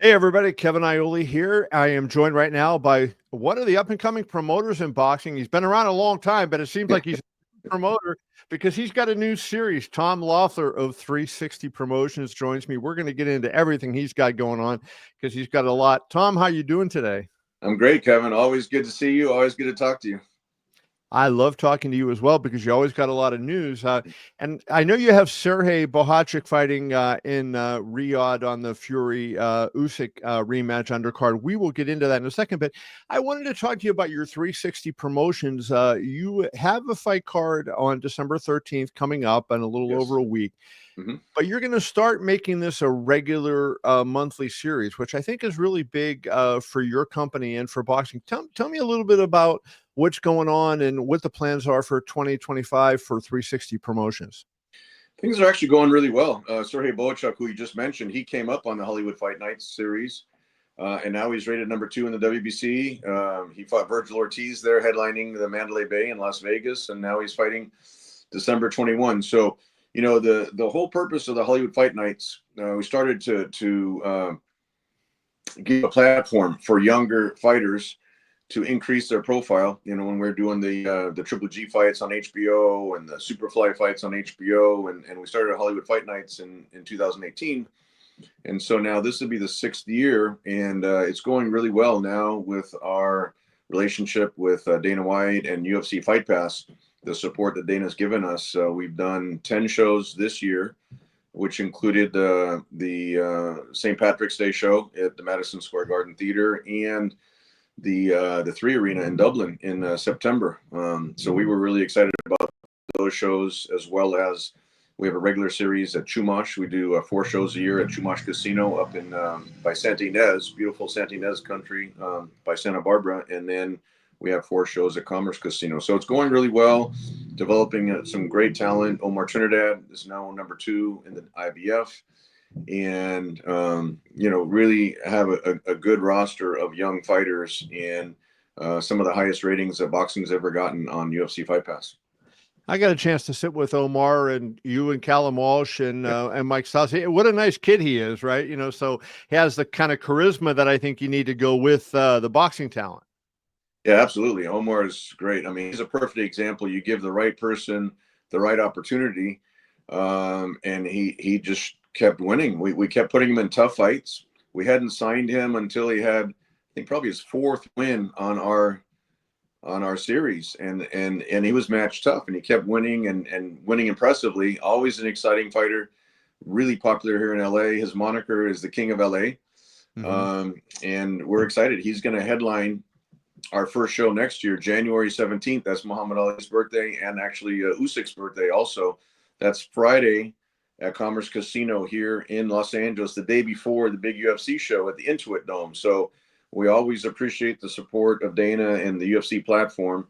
Hey everybody, Kevin Iole here. I am joined right now by one of the up-and-coming promoters in boxing. He's been around a long time, but it seems like he's a promoter because he's got a new series. Tom Loeffler of 360 Promotions joins me. We're going to get into everything he's got going on because he's got a lot. Tom, how you doing today? I'm great, Kevin. Always good to see you. Always good to talk to you. I love talking to you as well because you always got a lot of news. And I know you have Serhii Bohachuk fighting in Riyadh on the Fury Usyk rematch undercard. We will get into that in a second, but I wanted to talk to you about your 360 Promotions. You have a fight card on December 13th coming up in a little over a week. Mm-hmm. But you're going to start making this a regular monthly series, which I think is really big for your company and for boxing. Tell me a little bit about what's going on and what the plans are for 2025 for 360 Promotions. Things are actually going really well. Serhii Bohachuk, who you just mentioned, he came up on the Hollywood Fight Nights series, and now he's rated number 2 in the WBC. He fought Vergil Ortiz there, headlining the Mandalay Bay in Las Vegas, and now he's fighting December 21. So, you know, the whole purpose of the Hollywood Fight Nights, we started to give a platform for younger fighters to increase their profile. You know, when we're doing the Triple G fights on HBO and the Superfly fights on HBO, and we started Hollywood Fight Nights in 2018. And so now this will be the 6th year, and it's going really well now with our relationship with Dana White and UFC Fight Pass, the support that Dana's given us. We've done 10 shows this year, which included the St. Patrick's Day show at the Madison Square Garden Theater and the 3 Arena in Dublin in September. So we were really excited about those shows, as well as we have a regular series at Chumash. We do 4 shows a year at Chumash Casino up in by Santa Ynez, beautiful Santa Ynez country, by Santa Barbara, and then we have 4 shows at Commerce Casino. So it's going really well, developing some great talent. Omar Trinidad is now number 2 in the IBF. And you know, really have a good roster of young fighters, and some of the highest ratings that boxing's ever gotten on UFC Fight Pass. I got a chance to sit with Omar and you and Callum Walsh and Mike Stassi. What a nice kid he is, right? You know, so he has the kind of charisma that I think you need to go with the boxing talent. Yeah, absolutely. Omar is great. I mean, he's a perfect example. You give the right person the right opportunity, and he just kept winning. We kept putting him in tough fights. We hadn't signed him until he had, I think, probably his 4th win on our series, and he was matched tough, and he kept winning and winning impressively. Always an exciting fighter, really popular here in LA. His moniker is the King of LA. Mm-hmm. And we're excited. He's going to headline our first show next year, January 17th. That's Muhammad Ali's birthday, and actually Usyk's birthday also. That's Friday at Commerce Casino here in Los Angeles, the day before the big UFC show at the Intuit Dome. So we always appreciate the support of Dana and the UFC platform.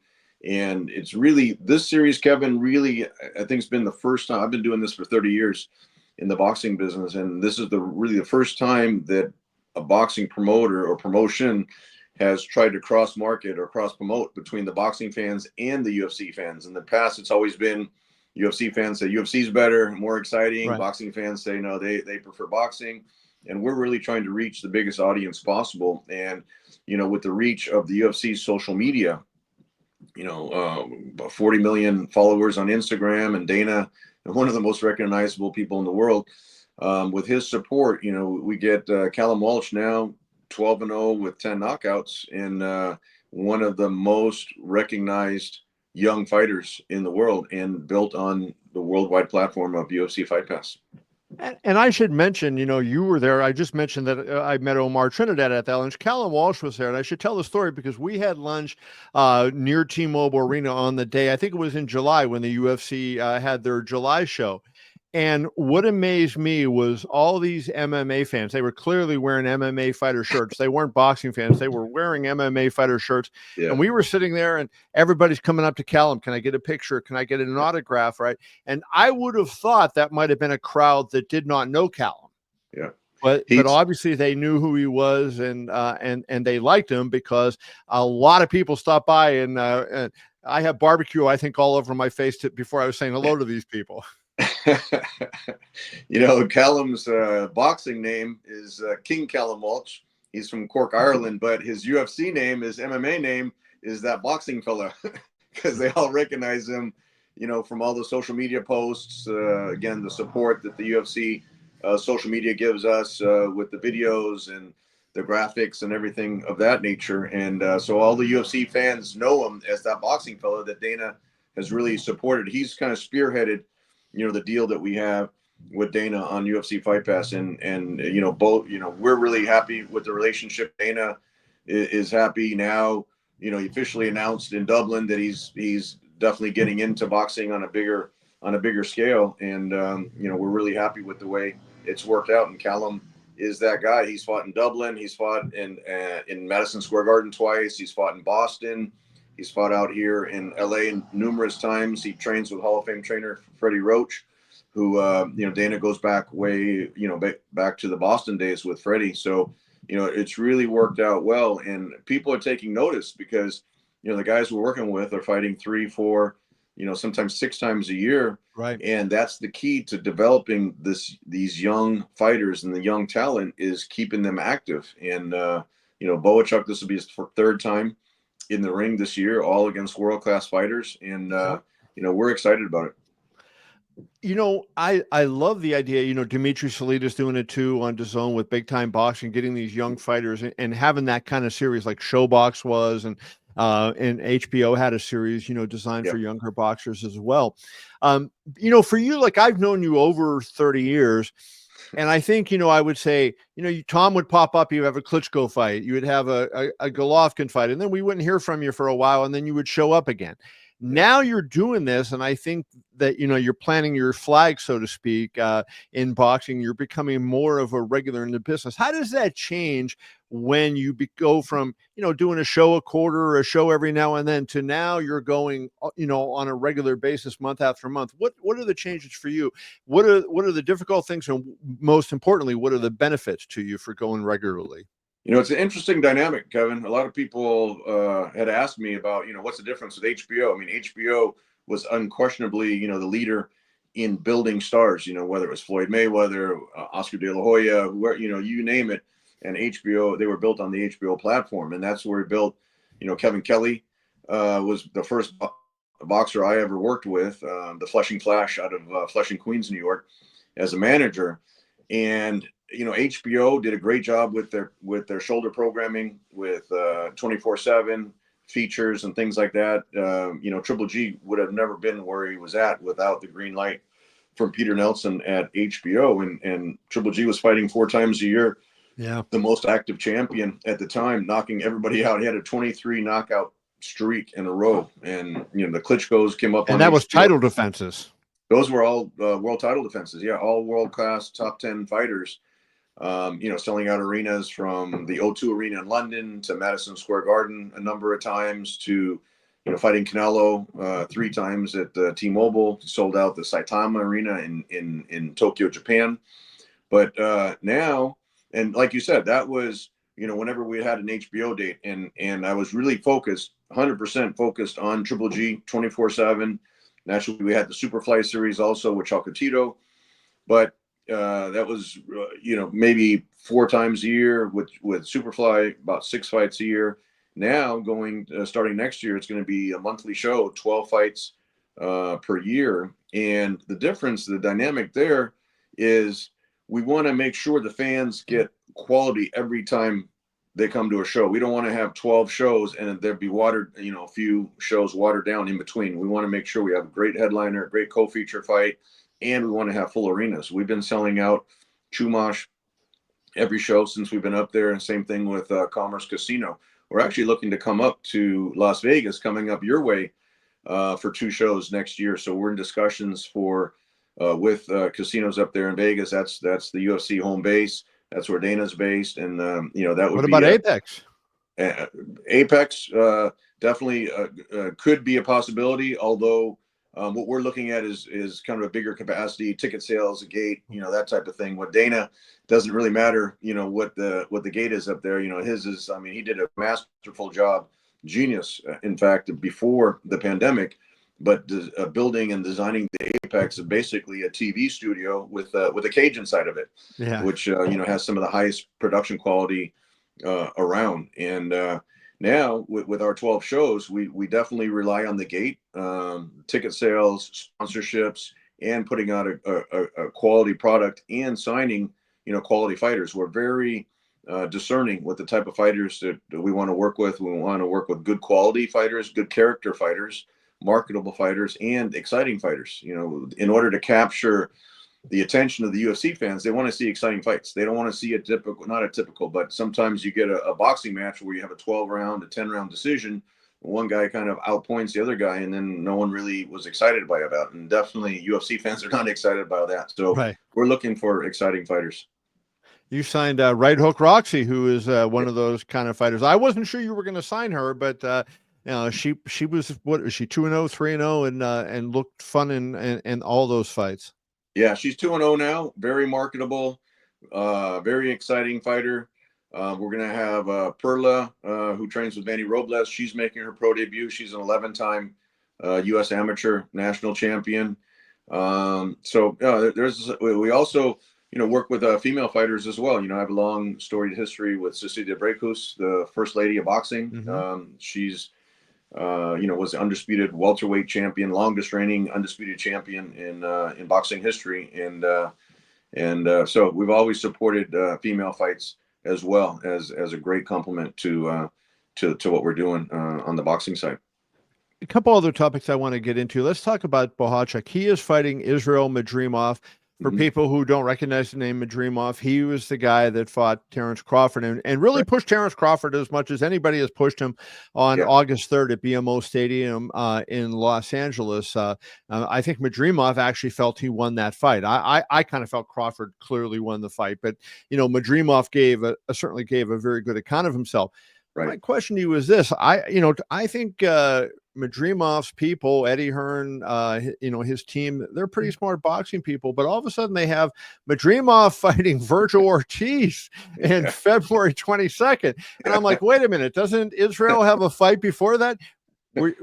And it's really, this series, Kevin, really, I think it's been the first time. I've been doing this for 30 years in the boxing business, and this is really the first time that a boxing promoter or promotion has tried to cross market or cross promote between the boxing fans and the UFC fans. In the past, it's always been UFC fans say UFC's better, more exciting. Right. Boxing fans say no, they prefer boxing. And we're really trying to reach the biggest audience possible. And, you know, with the reach of the UFC's social media, you know, about 40 million followers on Instagram, and Dana, one of the most recognizable people in the world, with his support, you know, we get Callum Walsh now 12-0 with 10 knockouts, and one of the most recognized young fighters in the world, and built on the worldwide platform of UFC Fight Pass. And I should mention, you know, you were there. I just mentioned that I met Omar Trinidad at that lunch. Callum Walsh was there, and I should tell the story because we had lunch near T-Mobile Arena on the day, I think it was in July, when the UFC had their July show. And what amazed me was all these MMA fans. They were clearly wearing MMA fighter shirts. They weren't boxing fans. They were wearing MMA fighter shirts. Yeah. And we were sitting there, and everybody's coming up to Callum. Can I get a picture? Can I get an autograph? Right. And I would have thought that might have been a crowd that did not know Callum. Yeah. But obviously they knew who he was, and they liked him because a lot of people stopped by, and I have barbecue, I think, all over my face before I was saying hello to these people. Callum's boxing name is King Callum Walsh. He's from Cork, Ireland, but his UFC name, his MMA name, is that boxing fella, because they all recognize him, from all the social media posts. Again, the support that the UFC social media gives us with the videos and the graphics and everything of that nature. And so all the UFC fans know him as that boxing fella that Dana has really supported. He's kind of spearheaded, the deal that we have with Dana on UFC Fight Pass, and both, we're really happy with the relationship. Dana is happy now. He officially announced in Dublin that he's definitely getting into boxing on a bigger scale, and we're really happy with the way it's worked out. And Callum is that guy. He's fought in Dublin. He's fought in Madison Square Garden twice. He's fought in Boston. He's fought out here in LA numerous times. He trains with Hall of Fame trainer Freddie Roach, who Dana goes back way back to the Boston days with Freddie. So it's really worked out well, and people are taking notice because the guys we're working with are fighting 3, 4, sometimes 6 times a year. Right. And that's the key to developing these young fighters, and the young talent is keeping them active. And Bohachuk, this will be his 3rd time in the ring this year, all against world-class fighters, and we're excited about it. I love the idea. Dimitri Salidas doing it too on DAZN with Big Time Boxing, getting these young fighters and having that kind of series like Showbox was, and HBO had a series, designed for younger boxers as well. For you, like, I've known you over 30 years. And I think, I would say, Tom would pop up, you have a Klitschko fight, you would have a Golovkin fight, and then we wouldn't hear from you for a while, and then you would show up again. Now you're doing this, and I think that, you're planting your flag, so to speak, in boxing. You're becoming more of a regular in the business. How does that change when you go from, doing a show a quarter or a show every now and then to now you're going, on a regular basis, month after month? What are the changes for you? What are the difficult things? And most importantly, what are the benefits to you for going regularly? It's an interesting dynamic, Kevin. A lot of people had asked me about, what's the difference with HBO? I mean, HBO was unquestionably, the leader in building stars, whether it was Floyd Mayweather, Oscar De La Hoya, whoever, you name it. And HBO, they were built on the HBO platform. And that's where we built, Kevin Kelly was the first boxer I ever worked with, the Flushing Flash out of Flushing, Queens, New York, as a manager. And HBO did a great job with their shoulder programming, with 24/7 features and things like that. Triple G would have never been where he was at without the green light from Peter Nelson at HBO. And Triple G was fighting 4 times a year. Yeah, the most active champion at the time, knocking everybody out. He had a 23 knockout streak in a row, and the Klitschko's came up, and on that was HBO. title defenses. Those were all world title defenses. Yeah, all world-class top 10 fighters, selling out arenas from the O2 Arena in London to Madison Square Garden a number of times, to, fighting Canelo 3 times at T-Mobile, sold out the Saitama Arena in Tokyo, Japan. But now, and like you said, that was, whenever we had an HBO date, and I was really focused, 100% focused on Triple G 24/7. Naturally, we had the Superfly series also with Chocolatito, but that was, maybe 4 times a year with Superfly, about 6 fights a year. Now starting next year, it's going to be a monthly show, 12 fights per year. And the difference, the dynamic there is we want to make sure the fans get quality every time they come to a show. We don't want to have 12 shows and there'd be a few shows watered down in between. We want to make sure we have a great headliner, great co-feature fight, and we want to have full arenas. We've been selling out Chumash every show since we've been up there, and same thing with Commerce Casino. We're actually looking to come up to Las Vegas, coming up your way for 2 shows next year. So we're in discussions with casinos up there in Vegas. That's the UFC home base. That's where Dana's based, and that would. What about Apex? Apex definitely could be a possibility. Although what we're looking at is kind of a bigger capacity, ticket sales, a gate, that type of thing. What Dana doesn't really matter, what the gate is up there. His is. I mean, he did a masterful job, genius, in fact, before the pandemic. but building and designing the Apex is basically a TV studio with a cage inside of it, Yeah. which has some of the highest production quality around. And now with our 12 shows, we definitely rely on the gate, ticket sales, sponsorships, and putting out a quality product and signing quality fighters. We're very discerning with the type of fighters that we want to work with. We want to work with good quality fighters, good character fighters, marketable fighters, and exciting fighters. In order to capture the attention of the UFC fans, they want to see exciting fights. They don't want to see not a typical, but sometimes you get a boxing match where you have a 12-round, a 10-round decision. One guy kind of outpoints the other guy, and then no one really was excited by about it. And definitely UFC fans are not excited about that. So Right. we're looking for exciting fighters. You signed Right Hook Roxy, who is one of those kind of fighters. I wasn't sure you were going to sign her, but she was, what was she, 2-0, 3-0, and looked fun in all those fights. Yeah, she's 2-0 now. Very marketable, very exciting fighter. We're going to have Perla, who trains with Manny Robles. She's making her pro debut. She's an 11-time U.S. amateur national champion. We also work with female fighters as well. I have a long storied history with Cecilia Brækhus, the first lady of boxing. Mm-hmm. She's was the undisputed welterweight champion, longest reigning undisputed champion in boxing history, and so we've always supported female fights as well as a great complement to what we're doing on the boxing side. A couple other topics I want to get into. Let's talk about Bohachuk. He is fighting Israil Madrimov. For people who don't recognize the name Madrimov, he was the guy that fought Terrence Crawford and really pushed Terrence Crawford as much as anybody has pushed him on August 3rd at BMO Stadium in Los Angeles. I think Madrimov actually felt he won that fight. I kind of felt Crawford clearly won the fight, but Madrimov certainly gave a very good account of himself. Right. My question to you is this: I think Madrimov's people, Eddie Hearn, his team, they're pretty smart boxing people, but all of a sudden they have Madrimov fighting Vergil Ortiz in February 22nd. And I'm like, wait a minute, doesn't Israel have a fight before that?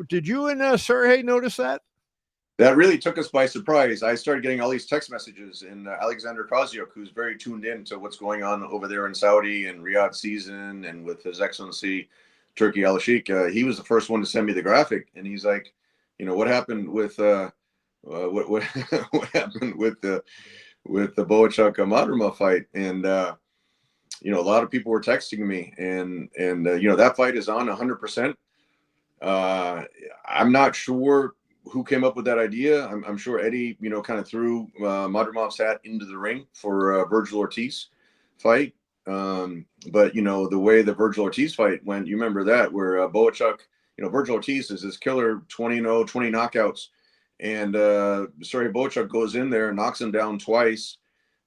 Did you and Serhii notice that? That really took us by surprise. I started getting all these text messages, and Oleksandr Usyk, who's very tuned in to what's going on over there in Saudi and Riyadh season, and with His Excellency Turkey Al-Sheikh, he was the first one to send me the graphic, and he's like, what happened with what happened with the Bohachuk Madrimov fight? And a lot of people were texting me, and that fight is on 100%. I'm not sure who came up with that idea. I'm sure Eddie, kind of threw Madrimov's hat into the ring for Vergil Ortiz fight. But the way the Vergil Ortiz fight went, you remember that, where Bohachuk, Vergil Ortiz is this killer, 20-0, 20 knockouts, and Serhii Bohachuk goes in there and knocks him down twice.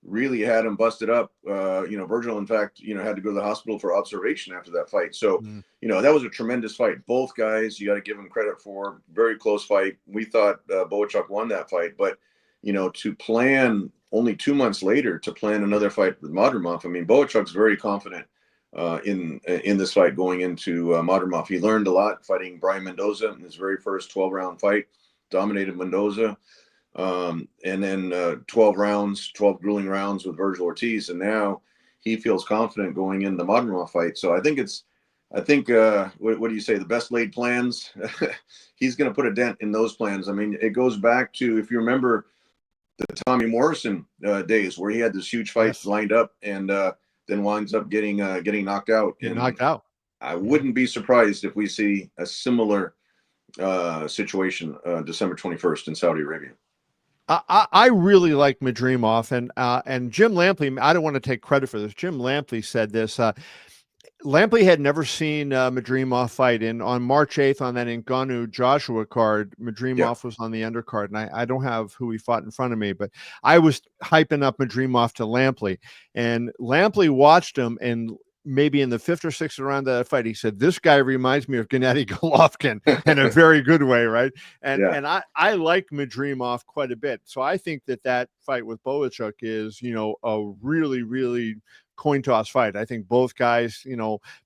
Really had him busted up. Vergil, in fact, had to go to the hospital for observation after that fight. So, that was a tremendous fight. Both guys, you got to give them credit for. Very close fight. We thought Bohachuk won that fight, but to plan only 2 months later to plan another fight with Madrimov. I mean, Bohachuk's very confident in this fight going into Madrimov. He learned a lot fighting Brian Mendoza in his very first 12-round fight. Dominated Mendoza. And then 12 grueling rounds with Vergil Ortiz, and now he feels confident going in the Madrimov fight. So I think what do you say, the best laid plans? He's going to put a dent in those plans. I mean, it goes back to, if you remember, the Tommy Morrison days, where he had this huge fight lined up and then winds up getting knocked out. I wouldn't be surprised if we see a similar situation December 21st in Saudi Arabia. I really like Madrimov, and Jim Lampley. I don't want to take credit for this. Jim Lampley said this. Lampley had never seen Madrimov fight. On March 8th on that Ngannou Joshua card, Madrimov was on the undercard, and I don't have who he fought in front of me, but I was hyping up Madrimov to Lampley, and Lampley watched him, and maybe in the 5th or 6th round of that fight, he said, "This guy reminds me of Gennady Golovkin in a very good way," right? And I like Madrimov quite a bit, so I think that fight with Bohachuk is a really, really coin toss fight. I think both guys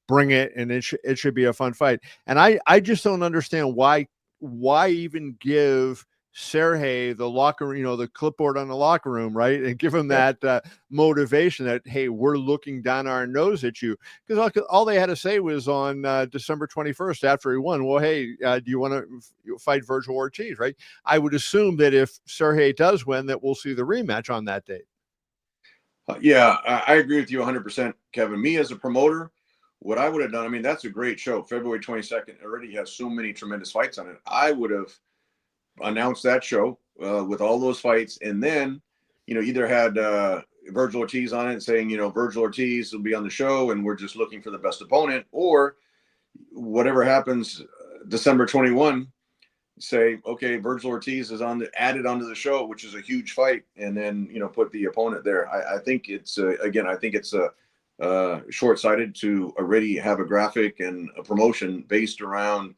bring it, and it should be a fun fight. And I just don't understand why why even give Serhii the locker, the clipboard on the locker room, right? And give him that motivation that, hey, we're looking down our nose at you. Because all they had to say was on December 21st after he won, well, hey, do you want to fight Vergil Ortiz, right? I would assume that if Serhii does win, that we'll see the rematch on that date. Yeah, I agree with you 100%, Kevin. Me as a promoter, what I would have done, I mean, that's a great show. February 22nd already has so many tremendous fights on it. I would have announced that show with all those fights, and then, either had Vergil Ortiz on it saying, Vergil Ortiz will be on the show and we're just looking for the best opponent, or whatever happens December 21, say, okay, Vergil Ortiz is added onto the show, which is a huge fight, and then put the opponent there. I think it's again, I think it's short-sighted to already have a graphic and a promotion based around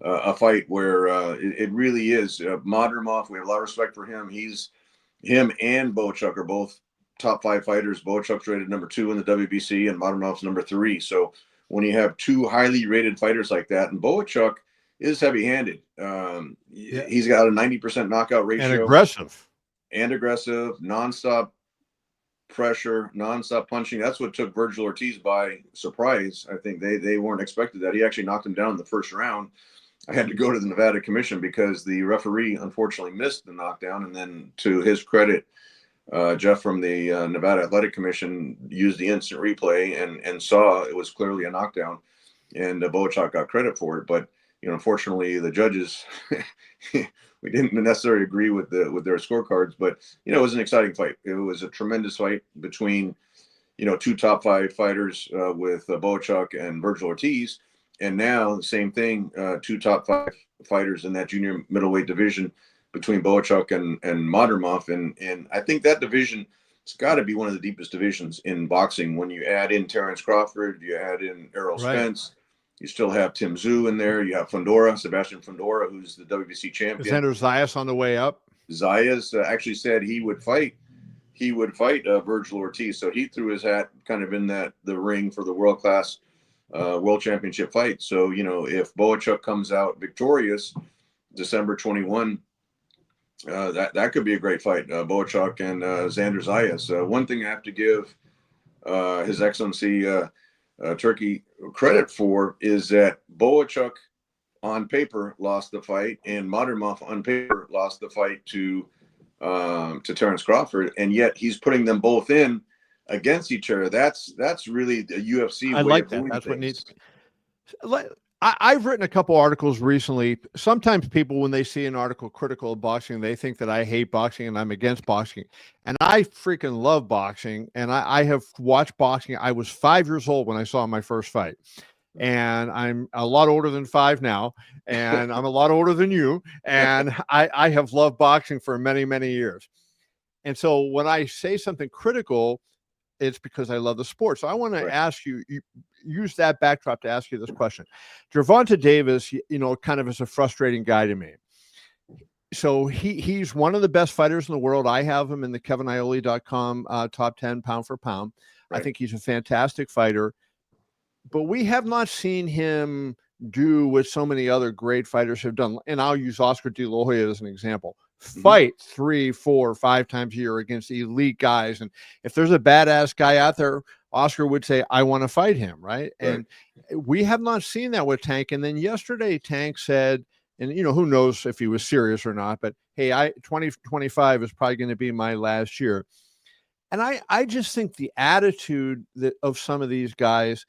a fight where it really is Madrimov. We have a lot of respect for him. Him and Bohachuk are both top 5 fighters. Bohachuk's rated number 2 in the WBC, and Madrimov's number 3. So when you have 2 highly rated fighters like that, and Bohachuk is heavy-handed. He's got a 90% knockout ratio. And aggressive, nonstop pressure, nonstop punching. That's what took Vergil Ortiz by surprise. I think they weren't expected that. He actually knocked him down in the first round. I had to go to the Nevada Commission because the referee unfortunately missed the knockdown. And then, to his credit, Jeff from the Nevada Athletic Commission used the instant replay and saw it was clearly a knockdown. And Bohachuk got credit for it. But unfortunately, the judges, we didn't necessarily agree with their scorecards. But it was an exciting fight. It was a tremendous fight between 2 top 5 fighters with Bohachuk and Vergil Ortiz, and now the same thing, 2 top 5 fighters in that junior middleweight division between Bohachuk and Madrimov, and I think that division, it's got to be one of the deepest divisions in boxing. When you add in Terrence Crawford, you add in Errol Spence. You still have Tim Tszyu in there. You have Sebastian Fundora, who's the WBC champion. Alexander Zayas on the way up. Zayas actually said he would fight Vergil Ortiz. So he threw his hat kind of in the ring for the world-class world championship fight. So, if Bohachuk comes out victorious December 21, that could be a great fight. Bohachuk and Xander Zayas. One thing I have to give His Excellency Turkey credit for is that Bohachuk on paper lost the fight, and Madrimov on paper lost the fight to Terrence Crawford, and yet he's putting them both in against each other. That's really the UFC. I like that. That's what needs. I've written a couple articles recently. Sometimes people, when they see an article critical of boxing, they think that I hate boxing and I'm against boxing. And I freaking love boxing. And I have watched boxing. I was 5 years old when I saw my first fight. And I'm a lot older than 5 now. And I'm a lot older than you. And I have loved boxing for many, many years. And so when I say something critical, it's because I love the sport. So I want to ask you, use that backdrop to ask you this question. Gervonta Davis, kind of is a frustrating guy to me. So he's one of the best fighters in the world. I have him in the KevinIole.com top 10 pound for pound. I think he's a fantastic fighter, but we have not seen him do what so many other great fighters have done. And I'll use Oscar De La Hoya as an example. Fight 3, 4, 5 times a year against elite guys. And if there's a badass guy out there, Oscar would say, I want to fight him, right? And we have not seen that with Tank. And then yesterday, Tank said, and who knows if he was serious or not, but hey, 2025 is probably going to be my last year. And I just think the attitude of some of these guys,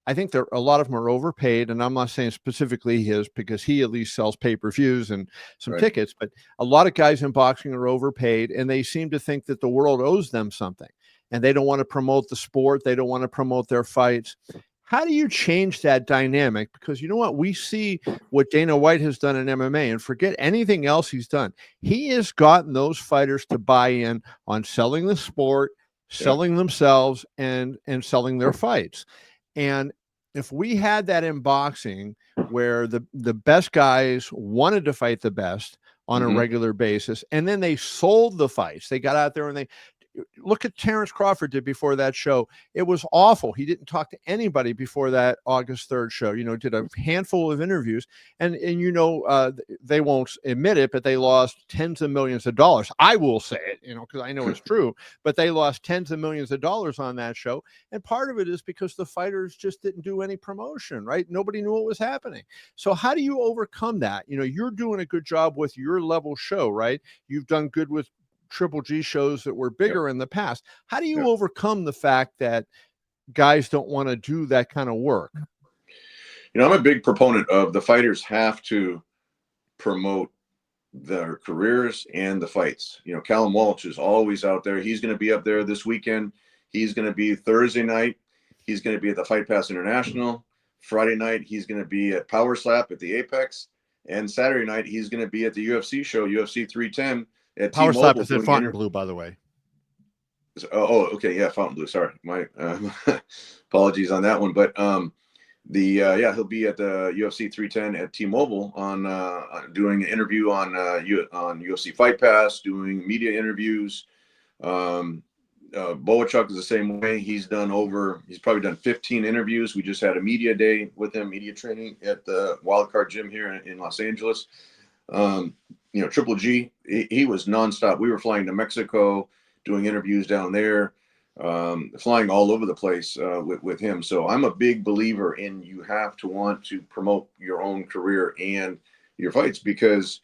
I think a lot of them are overpaid, and I'm not saying specifically his, because he at least sells pay-per-views and some tickets, but a lot of guys in boxing are overpaid, and they seem to think that the world owes them something, and they don't want to promote the sport. They don't want to promote their fights. How do you change that dynamic? Because you know what? We see what Dana White has done in MMA, and forget anything else he's done. He has gotten those fighters to buy in on selling the sport, selling themselves, and selling their fights. And if we had that in boxing, where the best guys wanted to fight the best on a regular basis, and then they sold the fights, they got out there and Look at Terrence Crawford did before that show. It was awful. He didn't talk to anybody before that August 3rd show. Did a handful of interviews, and they won't admit it, but they lost tens of millions of dollars. I will say it, because I know it's true, but they lost tens of millions of dollars on that show. And part of it is because the fighters just didn't do any promotion, right? Nobody knew what was happening. So how do you overcome that? You're doing a good job with your level show, right? You've done good with Triple G shows that were bigger in the past. How do you overcome the fact that guys don't want to do that kind of work? I'm a big proponent of the fighters have to promote their careers and the fights. Callum Walsh is always out there. He's going to be up there this weekend. He's going to be Thursday night. He's going to be at the Fight Pass International. Friday night, he's going to be at Power Slap at the Apex. And Saturday night, he's going to be at the UFC show, UFC 310. At Power T-Mobile. Slap is at Fontainebleau, by the way. Okay, yeah, Fontainebleau. Sorry, my apologies on that one. But he'll be at the UFC 310 at T-Mobile on doing an interview on UFC Fight Pass, doing media interviews. Bohachuk is the same way. He's probably done 15 interviews. We just had a media day with him, media training at the Wildcard Gym here in Los Angeles. Triple G, he was nonstop. We were flying to Mexico, doing interviews down there, flying all over the place with him. So I'm a big believer in you have to want to promote your own career and your fights, because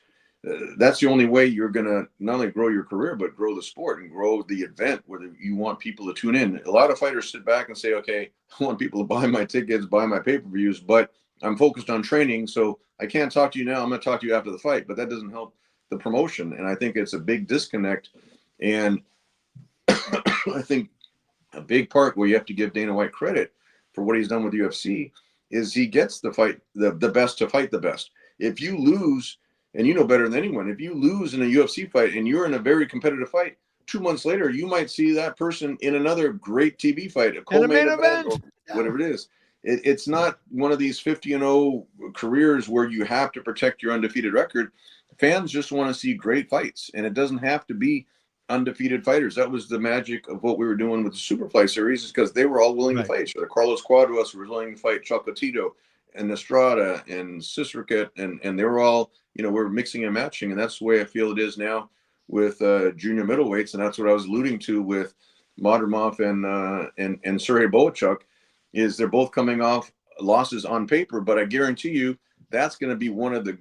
that's the only way you're going to not only grow your career, but grow the sport and grow the event where you want people to tune in. A lot of fighters sit back and say, okay, I want people to buy my tickets, buy my pay-per-views, but I'm focused on training, so I can't talk to you now. I'm going to talk to you after the fight, but that doesn't help the promotion. And I think it's a big disconnect. And I think a big part where you have to give Dana White credit for what he's done with UFC is he gets the best to fight the best. If you lose, and you know better than anyone, if you lose in a UFC fight and you're in a very competitive fight, 2 months later, you might see that person in another great TV fight, a co-main event, or whatever it is. It's not one of these 50-0 careers where you have to protect your undefeated record. Fans just want to see great fights, and it doesn't have to be undefeated fighters. That was the magic of what we were doing with the Superfly series, is because they were all willing to fight each other. Carlos Cuadras was willing to fight Chocolatito and Estrada and Cicericet, and they were all, we're mixing and matching, and that's the way I feel it is now with junior middleweights, and that's what I was alluding to with Madrimov and Serhii Bohachuk. Is they're both coming off losses on paper, but I guarantee you that's going to be one of the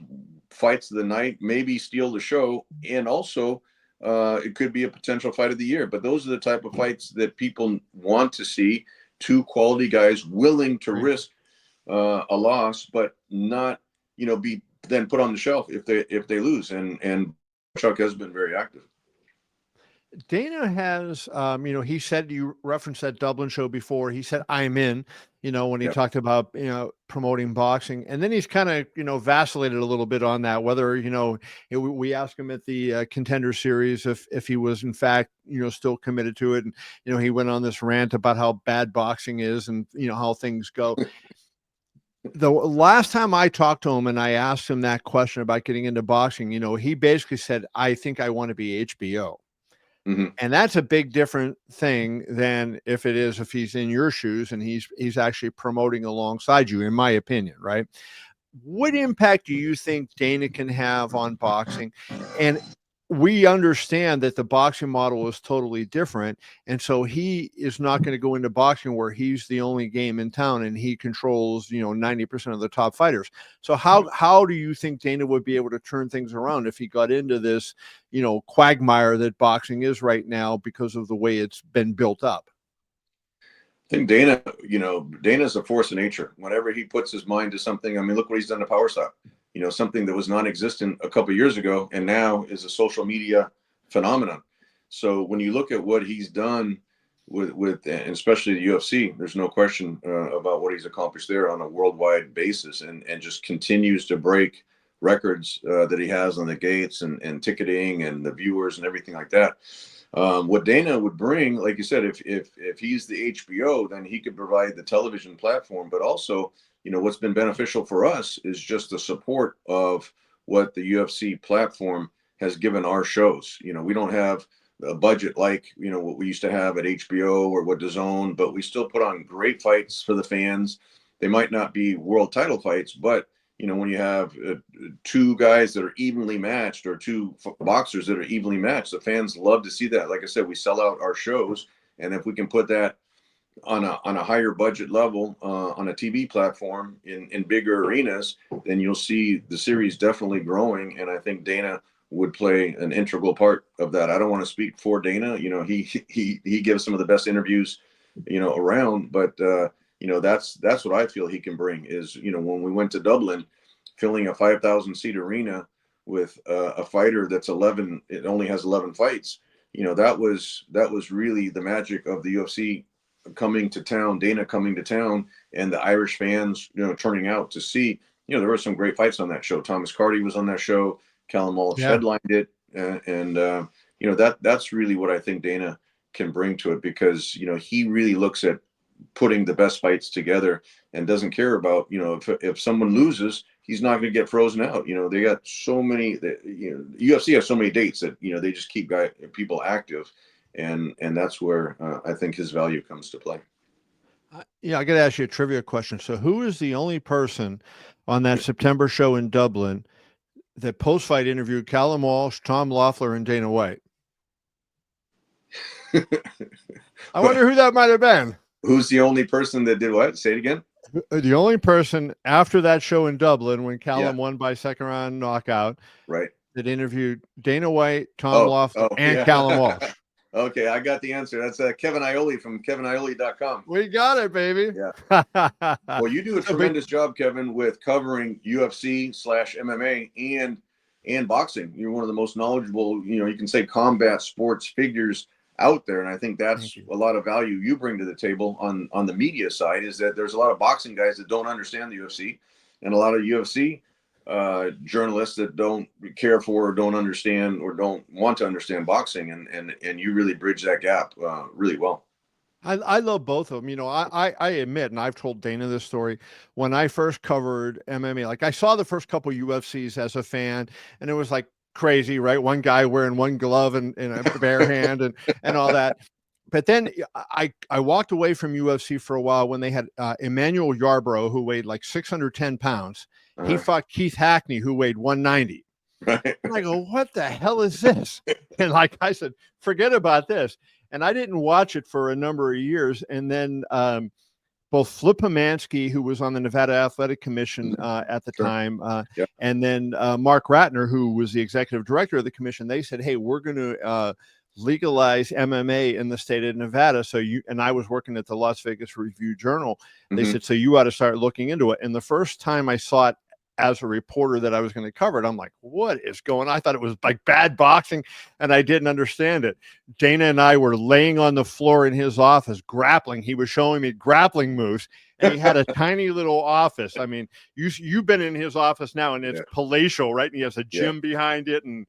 fights of the night, maybe steal the show, and also it could be a potential fight of the year. But those are the type of fights that people want to see, two quality guys willing to risk a loss, but not, be then put on the shelf if they lose. And Chuck has been very active. Dana has, he said, you referenced that Dublin show before. He said, I'm in, when he talked about, promoting boxing. And then he's kind of, vacillated a little bit on that, whether, we asked him at the Contender Series if he was, in fact, still committed to it. And, he went on this rant about how bad boxing is and, how things go. The last time I talked to him and I asked him that question about getting into boxing, he basically said, I think I want to be HBO. Mm-hmm. And that's a big different thing than if he's in your shoes and he's actually promoting alongside you, in my opinion, right? What impact do you think Dana can have on boxing? And we understand that the boxing model is totally different. And so he is not going to go into boxing where he's the only game in town and he controls, 90% of the top fighters. So how do you think Dana would be able to turn things around if he got into this, quagmire that boxing is right now because of the way it's been built up? I think Dana's a force of nature. Whenever he puts his mind to something, look what he's done to Power Stop. Something that was non-existent a couple of years ago and now is a social media phenomenon. So when you look at what he's done with especially the UFC, there's no question about what he's accomplished there on a worldwide basis, and just continues to break records that he has on the gates and ticketing and the viewers and everything like that. What Dana would bring, like you said, if he's the HBO, then he could provide the television platform, but also, what's been beneficial for us is just the support of what the UFC platform has given our shows. We don't have a budget like, what we used to have at HBO or what DAZN, but we still put on great fights for the fans. They might not be world title fights, but when you have two guys that are evenly matched, or two boxers that are evenly matched, the fans love to see that. Like I said, we sell out our shows, and if we can put that on a higher budget level on a TV platform in bigger arenas, then you'll see the series definitely growing. And I think Dana would play an integral part of that. I don't want to speak for Dana. He gives some of the best interviews, around, but that's what I feel he can bring is, when we went to Dublin, filling a 5,000 seat arena with a fighter that's 11, it only has 11 fights. That was really the magic of the UFC coming to town, Dana coming to town, and the Irish fans, turning out to see. There were some great fights on that show. Thomas Carty was on that show. Callum Walsh headlined it, and that's really what I think Dana can bring to it, because he really looks at putting the best fights together and doesn't care about if someone loses, he's not going to get frozen out. They got so many UFC has so many dates that they just keep people active. And that's where I think his value comes to play. Yeah, I got to ask you a trivia question. So, who is the only person on that September show in Dublin that post-fight interviewed Callum Walsh, Tom Loeffler, and Dana White? I wonder who that might have been. Who's the only person that did what? Say it again. The only person after that show in Dublin, when Callum won by second round knockout, right, that interviewed Dana White, Tom Loeffler, and Callum Walsh. Okay, I got the answer. That's Kevin Iole from KevinIole.com. We got it, baby. Yeah. Well, you do a tremendous job, Kevin, with covering UFC/MMA and boxing. You're one of the most knowledgeable, you can say combat sports figures out there. And I think that's a lot of value you bring to the table on the media side, is that there's a lot of boxing guys that don't understand the UFC, and a lot of UFC journalists that don't care for or don't understand or don't want to understand boxing, and you really bridge that gap really well. I love both of them. I admit, and I've told Dana this story, when I first covered MMA, like I saw the first couple UFCs as a fan, and it was like crazy, right? One guy wearing one glove and a bare hand and all that. But then I walked away from UFC for a while when they had Emmanuel Yarbrough, who weighed like 610 pounds. He fought Keith Hackney, who weighed 190. Right. And I go, what the hell is this? And like I said, forget about this. And I didn't watch it for a number of years. And then both Flip Pomansky, who was on the Nevada Athletic Commission at the time, and then Mark Ratner, who was the executive director of the commission, they said, hey, we're going to legalize MMA in the state of Nevada. So I was working at the Las Vegas Review-Journal. They said, so you ought to start looking into it. And the first time I saw it as a reporter that I was going to cover it, I'm like, what is going on? I thought it was like bad boxing, and I didn't understand it. Dana and I were laying on the floor in his office grappling. He was showing me grappling moves, and he had a tiny little office. I mean, you've been in his office now, and it's palatial, right? And he has a gym behind it, and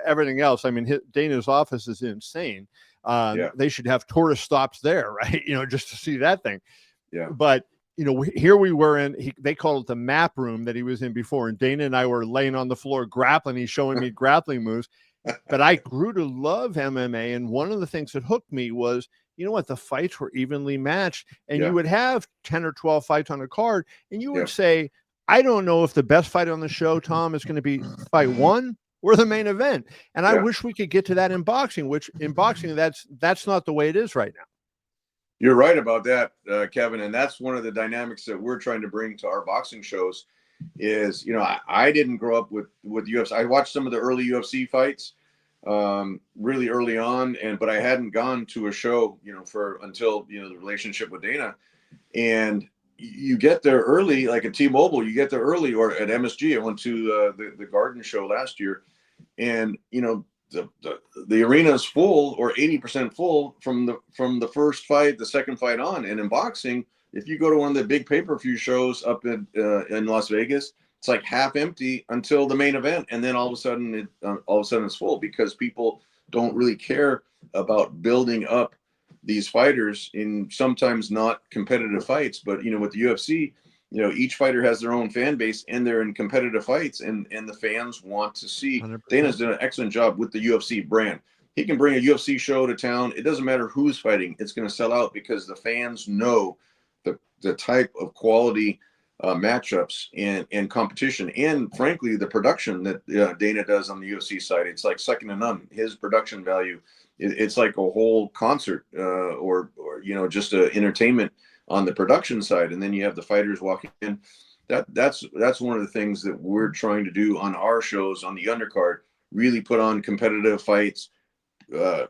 everything else. I mean, Dana's office is insane. They should have tourist stops there, right? Just to see that thing. Yeah. But here we were they called it the map room that he was in before. And Dana and I were laying on the floor grappling. He's showing me grappling moves. But I grew to love MMA. And one of the things that hooked me was, the fights were evenly matched. And you would have 10 or 12 fights on a card. And you would say, I don't know if the best fight on the show, Tom, is going to be fight one or the main event. And I wish we could get to that in boxing, which in boxing, that's not the way it is right now. You're right about that, Kevin. And that's one of the dynamics that we're trying to bring to our boxing shows is, I didn't grow up with UFC. I watched some of the early UFC fights really early on, but I hadn't gone to a show, until, the relationship with Dana. And you get there early, like at T-Mobile, you get there early, or at MSG. I went to the Garden show last year, and, the arena is full or 80% full from the first fight, the second fight on. And in boxing, if you go to one of the big pay-per-view shows up in Las Vegas, it's like half empty until the main event, and then all of a sudden it's full, because people don't really care about building up these fighters in sometimes not competitive fights. But with the UFC, each fighter has their own fan base, and they're in competitive fights, and the fans want to see. 100%. Dana's done an excellent job with the UFC brand. he can bring a UFC show to town. It doesn't matter who's fighting; it's going to sell out because the fans know the type of quality matchups and competition, and frankly, the production that Dana does on the UFC side. It's like second to none. His production value, it's like a whole concert, or just a entertainment on the production side, and then you have the fighters walking in. That's one of the things that we're trying to do on our shows on the undercard. Really put on competitive fights, fighters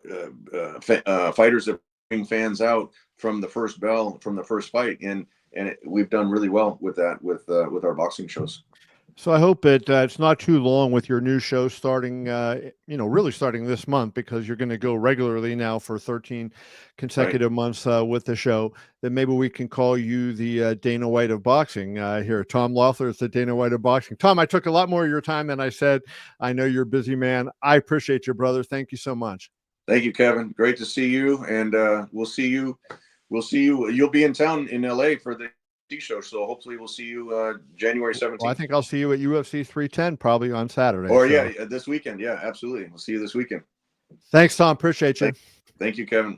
that bring fans out from the first bell, from the first fight, and we've done really well with that with our boxing shows. So I hope it's not too long with your new show starting, really starting this month, because you're going to go regularly now for 13 consecutive months with the show, that maybe we can call you the Dana White of boxing here. Tom Loeffler is the Dana White of boxing. Tom, I took a lot more of your time than I said. I know you're a busy man. I appreciate you, brother. Thank you so much. Thank you, Kevin. Great to see you. And we'll see you. You'll be in town in LA for the show, so hopefully we'll see you January 17th. Well, I think I'll see you at UFC 310 probably on Saturday. Or yeah, this weekend. Yeah, absolutely. We'll see you this weekend. Thanks, Tom. Appreciate you. Thank you, Kevin.